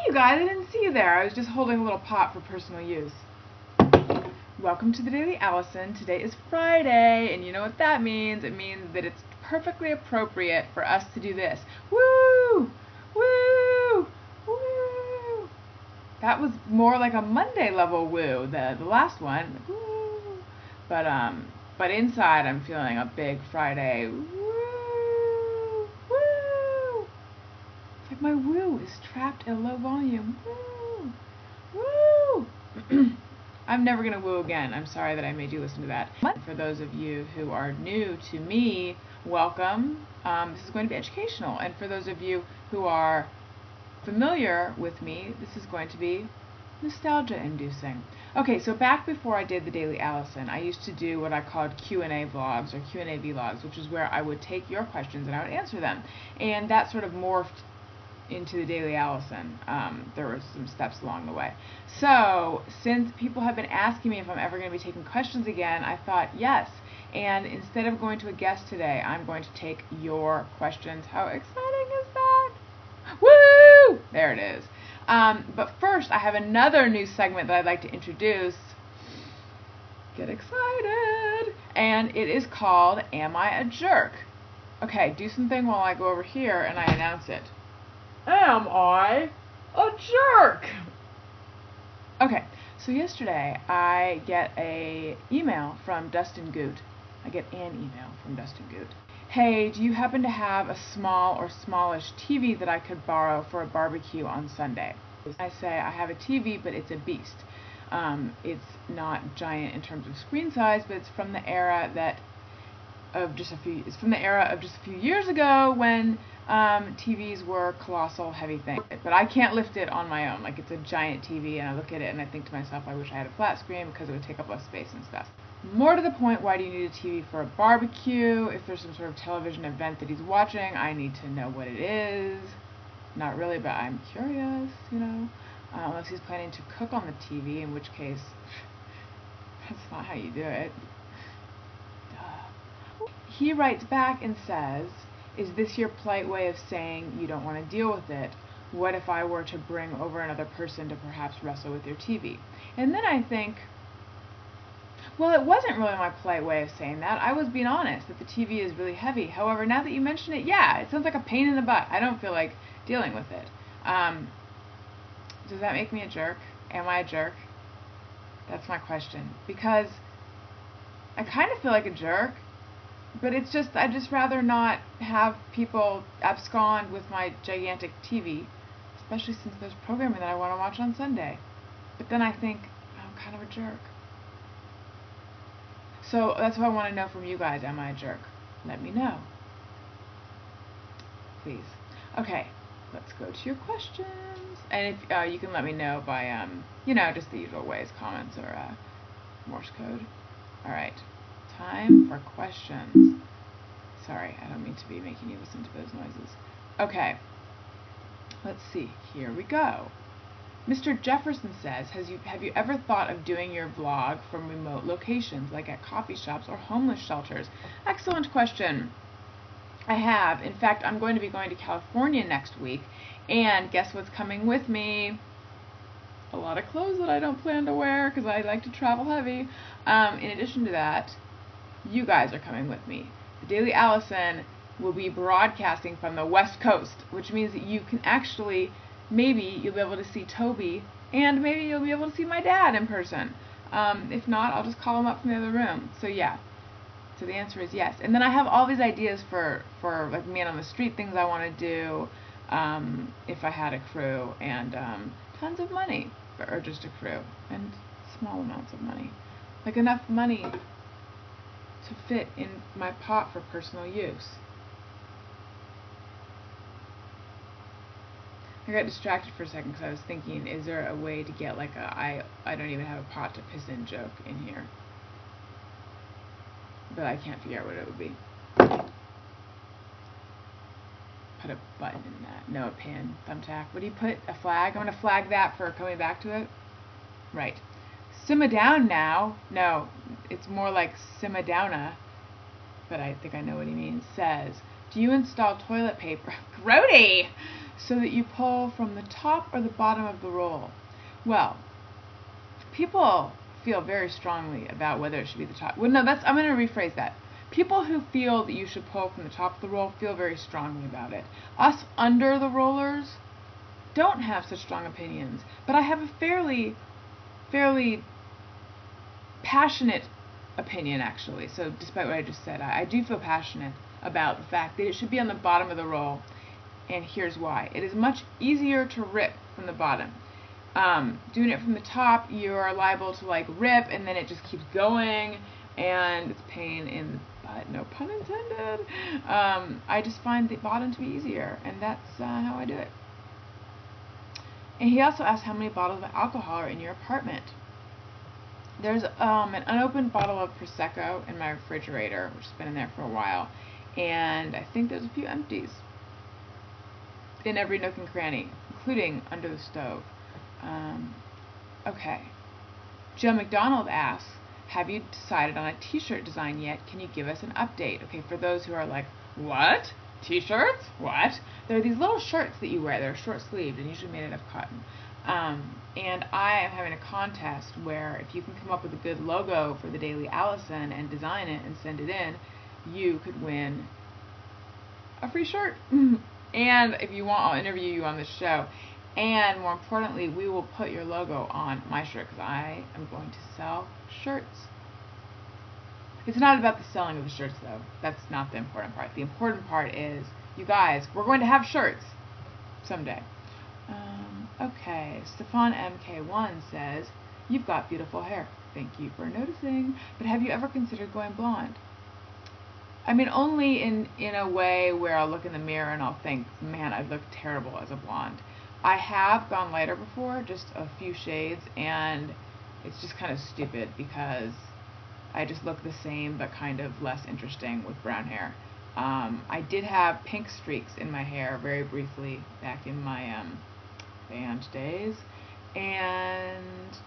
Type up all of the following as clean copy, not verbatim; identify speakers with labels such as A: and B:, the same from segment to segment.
A: you guys, I didn't see you there. I was just holding a little pot for personal use. Welcome to the Daily Alison. Today is Friday, and you know what that means. It means that it's perfectly appropriate for us to do this. Woo! Woo! Woo! That was more like a Monday level woo, the last one. Woo! But inside I'm feeling a big Friday woo! Woo! It's like my woo is trapped at low volume. Woo! Woo! I'm never going to woo again. I'm sorry that I made you listen to that. For those of you who are new to me, welcome. This is going to be educational. And for those of you who are familiar with me, this is going to be nostalgia-inducing. Okay, so back before I did the Daily Alison, I used to do what I called Q&A vlogs or Q&A vlogs, which is where I would take your questions and I would answer them. And that sort of morphed into the Daily Alison. There were some steps along the way. So, since people have been asking me if I'm ever going to be taking questions again, I thought, yes. And instead of going to a guest today, I'm going to take your questions. How exciting is that? Woo! There it is. But first, I have another new segment that I'd like to introduce. Get excited! And it is called, Am I a Jerk? Okay, do something while I go over here and I announce it. Am I a jerk? Okay, so yesterday I get an email from Dustin Goot. Hey, do you happen to have a small or smallish TV that I could borrow for a barbecue on Sunday? I say I have a TV, but it's a beast. It's not giant in terms of screen size, but it's from the era of just a few years ago when TVs were colossal heavy things. But I can't lift it on my own. Like, it's a giant TV, and I look at it and I think to myself, I wish I had a flat screen because it would take up less space and stuff. More to the point, why do you need a TV for a barbecue? If there's some sort of television event that he's watching, I need to know what it is. Not really, but I'm curious, you know. Unless he's planning to cook on the TV, in which case, that's not how you do it. He writes back and says, is this your polite way of saying you don't want to deal with it? What if I were to bring over another person to perhaps wrestle with your TV? And then I think, well, it wasn't really my polite way of saying that. I was being honest that the TV is really heavy. However, now that you mention it, yeah, it sounds like a pain in the butt. I don't feel like dealing with it. Does that make me a jerk? Am I a jerk? That's my question. Because I kind of feel like a jerk. But it's just, I'd just rather not have people abscond with my gigantic TV, especially since there's programming that I want to watch on Sunday. But then I think, I'm kind of a jerk. So that's what I want to know from you guys. Am I a jerk? Let me know. Please. Okay, let's go to your questions. And if you can let me know by, just the usual ways, comments or Morse code. All right. Time for questions. Sorry, I don't mean to be making you listen to those noises. Okay, let's see. Here we go. Mr. Jefferson says, have you ever thought of doing your vlog from remote locations, like at coffee shops or homeless shelters? Excellent question. I have. In fact, I'm going to be going to California next week, and guess what's coming with me? A lot of clothes that I don't plan to wear because I like to travel heavy. In addition to that, you guys are coming with me. The Daily Alison will be broadcasting from the West Coast, which means that you can actually, maybe you'll be able to see Toby, and maybe you'll be able to see my dad in person. If not, I'll just call him up from the other room. So yeah. So the answer is yes. And then I have all these ideas for like man on the street things I want to do, if I had a crew, and tons of money, or just a crew, and small amounts of money. Like enough money to fit in my pot for personal use. I got distracted for a second because I was thinking, is there a way to get like a I don't even have a pot to piss in joke in here? But I can't figure out what it would be. Put a button in that. No, a pin. Thumbtack. What do you put? A flag? I'm going to flag that for coming back to it. Right. Simmer down now. No, it's more like simmer downa. But I think I know what he means. Says, do you install toilet paper? Grody! so that you pull from the top or the bottom of the roll? Well, people feel very strongly about whether it should be the top. Well, no, I'm going to rephrase that. People who feel that you should pull from the top of the roll feel very strongly about it. Us under the rollers don't have such strong opinions, but I have a fairly passionate opinion, actually. So despite what I just said, I do feel passionate about the fact that it should be on the bottom of the roll, and here's why. It is much easier to rip from the bottom. Doing it from the top, you're liable to like rip, and then it just keeps going, and it's pain in the butt, no pun intended. I just find the bottom to be easier, and that's how I do it. And he also asked how many bottles of alcohol are in your apartment. There's an unopened bottle of Prosecco in my refrigerator, which has been in there for a while, and I think there's a few empties in every nook and cranny, including under the stove. Okay. Joe McDonald asks, have you decided on a t-shirt design yet? Can you give us an update? Okay, for those who are like, what? T-shirts? What? They're these little shirts that you wear. They're short-sleeved and usually made out of cotton. And I am having a contest where if you can come up with a good logo for the Daily Alison and design it and send it in, you could win a free shirt. And if you want, I'll interview you on the show. And more importantly, we will put your logo on my shirt because I am going to sell shirts. It's not about the selling of the shirts, though. That's not the important part. The important part is, you guys, we're going to have shirts someday. Okay, Stefan MK1 says, you've got beautiful hair. Thank you for noticing. But have you ever considered going blonde? I mean, only in a way where I'll look in the mirror and I'll think, man, I'd look terrible as a blonde. I have gone lighter before, just a few shades, and it's just kind of stupid because I just look the same but kind of less interesting with brown hair. I did have pink streaks in my hair very briefly back in my band days, and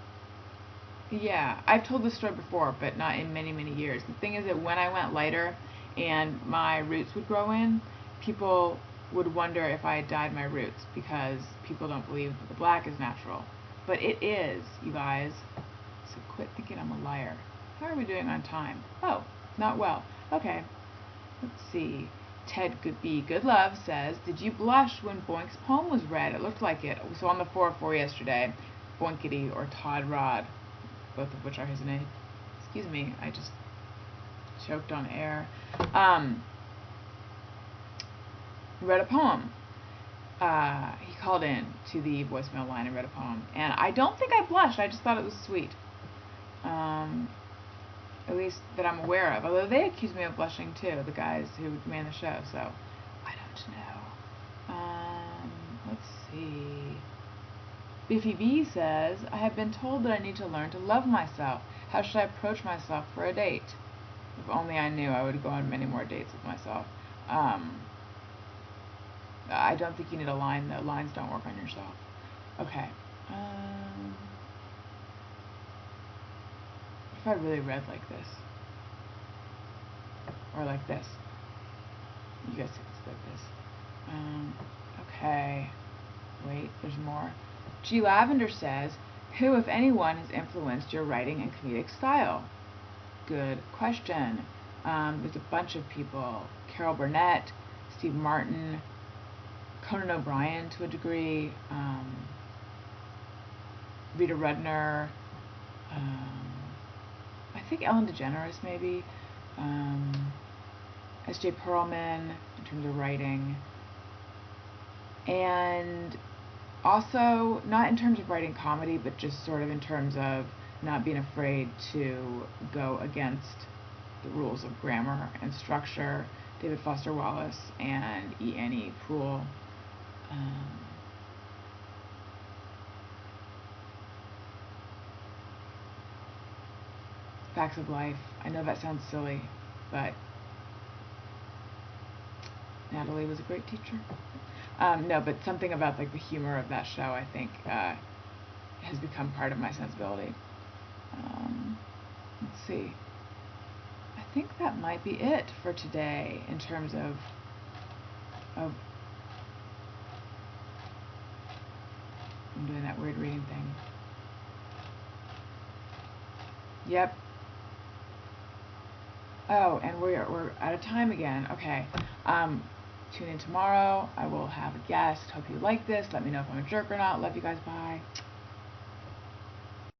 A: yeah, I've told this story before, but not in many, many years. The thing is that when I went lighter and my roots would grow in, people would wonder if I had dyed my roots because people don't believe that the black is natural. But it is, you guys. So quit thinking I'm a liar. How are we doing on time? Oh, not well. Okay, let's see. Ted Goodlove says, did you blush when Boink's poem was read? It looked like it. So on the 404 yesterday, Boinkity or Todd Rod, both of which are his name. Excuse me, I just choked on air. He read a poem. He called in to the voicemail line and read a poem. And I don't think I blushed. I just thought it was sweet. At least that I'm aware of. Although they accuse me of blushing too, the guys who ran the show. So, I don't know. Let's see. Biffy B says, I have been told that I need to learn to love myself. How should I approach myself for a date? If only I knew, I would go on many more dates with myself. I don't think you need a line, though. Lines don't work on yourself. Okay. If I really read like this, or like this, you guys think it's like this. Okay. Wait, there's more. G. Lavender says, who, if anyone, has influenced your writing and comedic style? Good question. There's a bunch of people. Carol Burnett, Steve Martin, Conan O'Brien to a degree, Rita Rudner, I think Ellen DeGeneres maybe, S.J. Perlman in terms of writing, and also not in terms of writing comedy, but just sort of in terms of not being afraid to go against the rules of grammar and structure. David Foster Wallace and E. Annie Proulx. Facts of Life. I know that sounds silly, but Natalie was a great teacher. No, but something about like the humor of that show, I think, has become part of my sensibility. Let's see. I think that might be it for today in terms of I'm doing that weird reading thing. Yep. Oh, and we're out of time again. Okay. Tune in tomorrow. I will have a guest. Hope you like this. Let me know if I'm a jerk or not. Love you guys. Bye.